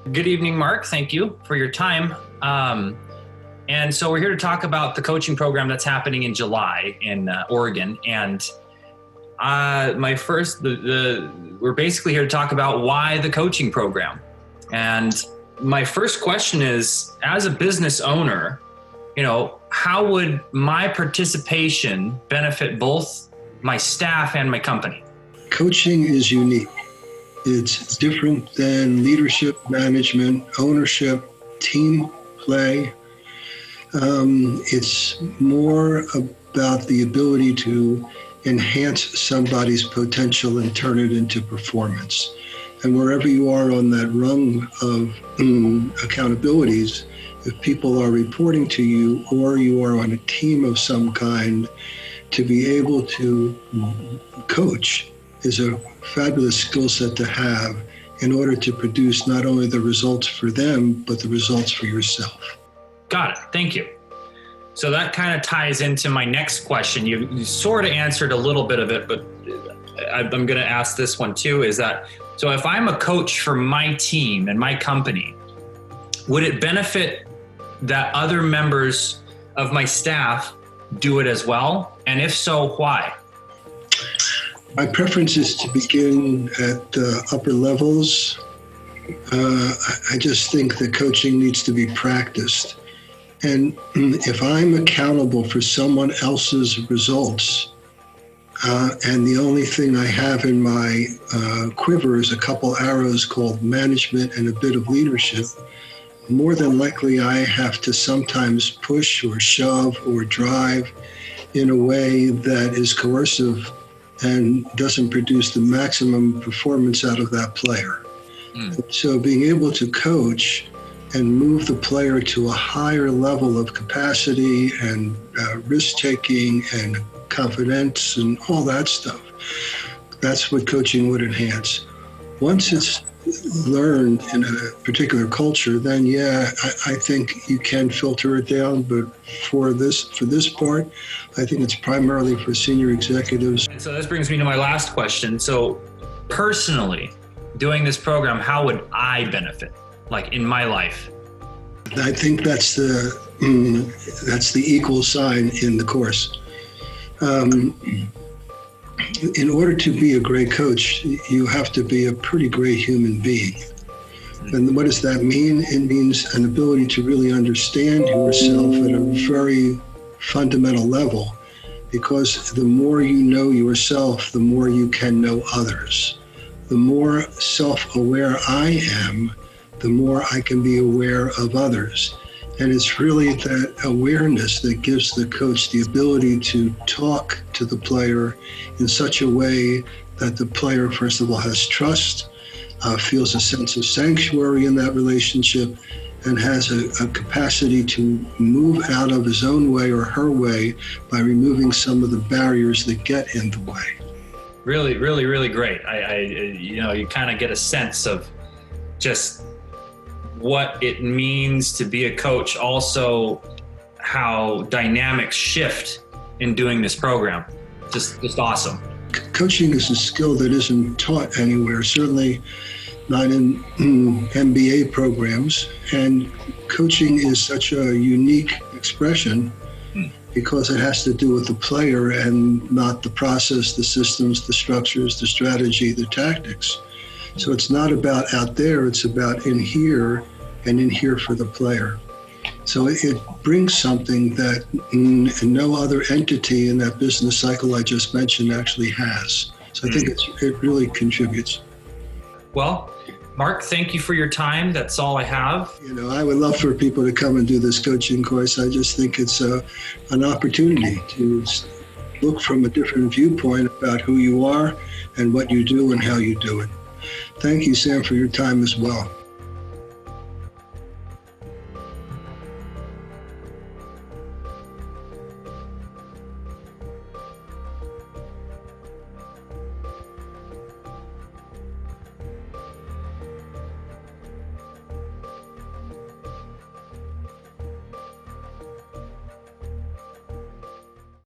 Good evening, Mark. Thank you for your time. And so we're here to talk about the coaching program that's happening in July in Oregon. And we're basically here to talk about why the coaching program. And my first question is, as a business owner, how would my participation benefit both my staff and my company? Coaching is unique. It's different than leadership, management, ownership, team play. It's more about the ability to enhance somebody's potential and turn it into performance. And wherever you are on that rung of accountabilities, if people are reporting to you or you are on a team of some kind, to be able to coach is a fabulous skill set to have in order to produce not only the results for them, but the results for yourself. Got it. Thank you. So that kind of ties into my next question. You sort of answered a little bit of it, but I'm going to ask this one too, is that, so if I'm a coach for my team and my company, would it benefit that other members of my staff do it as well? And if so, why? My preference is to begin at the upper levels. I just think that coaching needs to be practiced. And if I'm accountable for someone else's results, and the only thing I have in my quiver is a couple arrows called management and a bit of leadership, more than likely I have to sometimes push or shove or drive in a way that is coercive and doesn't produce the maximum performance out of that player. So being able to coach and move the player to a higher level of capacity and risk-taking and confidence and all that stuff, that's what coaching would enhance. Once it's learned in a particular culture, then I think you can filter it down. But for this part, I think it's primarily for senior executives. So this brings me to my last question. So personally, doing this program, how would I benefit, like in my life? I think that's the equal sign in the course. In order to be a great coach, you have to be a pretty great human being. And what does that mean? It means an ability to really understand yourself at a very fundamental level, because the more you know yourself, the more you can know others. The more self-aware I am, the more I can be aware of others. And it's really that awareness that gives the coach the ability to talk to the player in such a way that the player, first of all, has trust, feels a sense of sanctuary in that relationship, and has a capacity to move out of his own way or her way by removing some of the barriers that get in the way. Really, really, really great. You kind of get a sense of just what it means to be a coach, also how dynamics shift in doing this program. Just awesome. Coaching is a skill that isn't taught anywhere, certainly not in MBA programs. And coaching is such a unique expression because it has to do with the player and not the process, the systems, the structures, the strategy, the tactics. So it's not about out there, it's about in here, and in here for the player. So it brings something that no other entity in that business cycle I just mentioned actually has. So I think it really contributes. Well, Mark, thank you for your time. That's all I have. I would love for people to come and do this coaching course. I just think it's an opportunity to look from a different viewpoint about who you are and what you do and how you do it. Thank you, Sam, for your time as well.